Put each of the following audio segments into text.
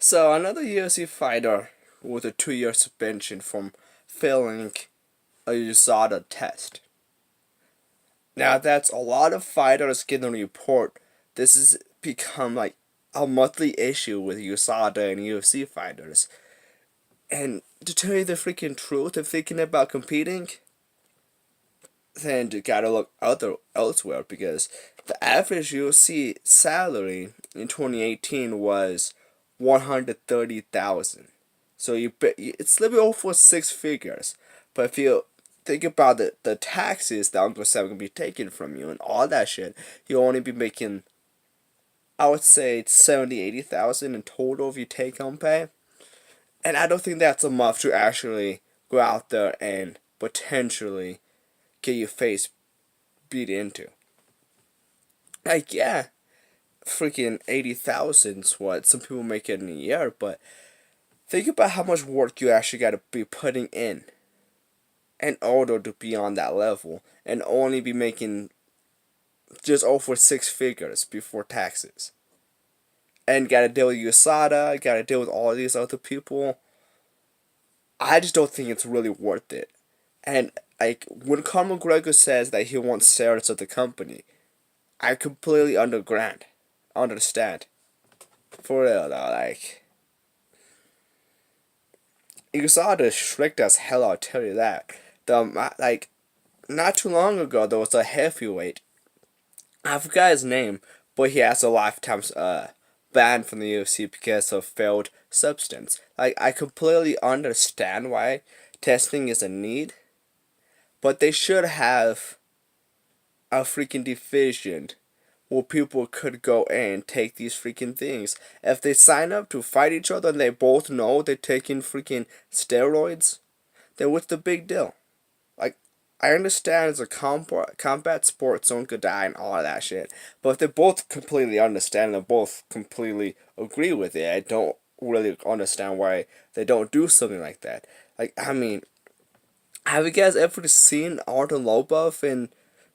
So another UFC fighter with a 2-year suspension from failing a USADA test. Now that's a lot of fighters getting a report. This has become like a monthly issue with USADA and UFC fighters. And to tell you the freaking truth, if thinking about competing, then you gotta look elsewhere, because the average UFC salary in 2018 was 130,000. So it's a little bit over 6 figures. But if you think about the taxes that Uncle Sam gonna be taking from you and all that shit, you'll only be making, I would say, 70,000-80,000 in total if you take home pay. And I don't think that's enough to actually go out there and potentially get your face beat into. Like, yeah, freaking 80,000's what some people make it in a year, but think about how much work you actually got to be putting in order to be on that level and only be making just over 6 figures before taxes. And gotta deal with USADA, gotta deal with all these other people. I just don't think it's really worth it. And like when Conor McGregor says that he wants shares of the company, I completely understand. For real though, like USADA is strict as hell. I'll tell you that. Like not too long ago there was a heavyweight. I forgot his name, but he has a lifetime ban from the UFC because of failed substance. Like I completely understand why testing is a need, but they should have a freaking division where people could go and take these freaking things. If they sign up to fight each other and they both know they're taking freaking steroids, then what's the big deal? Like, I understand it's a combat sport, someone could die and all of that shit. But if they both completely understand and both completely agree with it, I don't really understand why they don't do something like that. Like, I mean, have you guys ever seen Artem Lobov and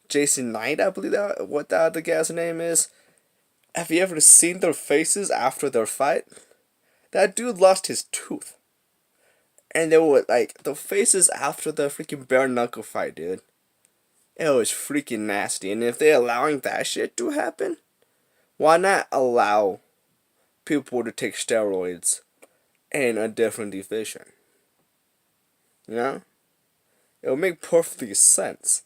Jason Knight, I believe that what the other guy's name is? Have you ever seen their faces after their fight? That dude lost his tooth. And they were like, the faces after the freaking bare knuckle fight, dude. It was freaking nasty. And if they're allowing that shit to happen, why not allow people to take steroids in a different division? You know? It would make perfect sense.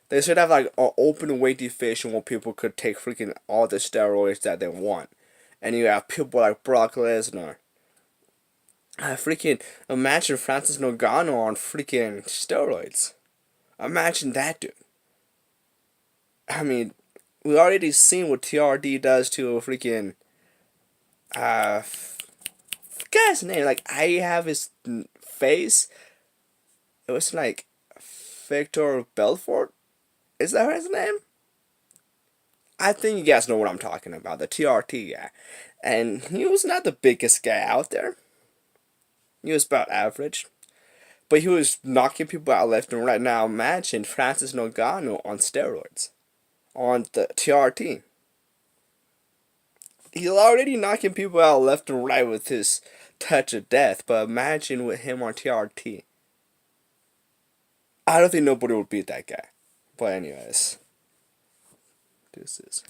They should have like an open weight division where people could take freaking all the steroids that they want. And you have people like Brock Lesnar. Freaking imagine Francis Ngannou on freaking steroids. Imagine that, dude. I mean, we already seen what TRD does to a freaking guy's name. Like I have his face. It was like Victor Belfort. Is that his name? I think you guys know what I'm talking about. The TRT guy, and he was not the biggest guy out there. He was about average. But he was knocking people out left and right. Now imagine Francis Ngannou on steroids. On the TRT. He's already knocking people out left and right with his touch of death. But imagine with him on TRT. I don't think nobody would beat that guy. But anyways. Deuces.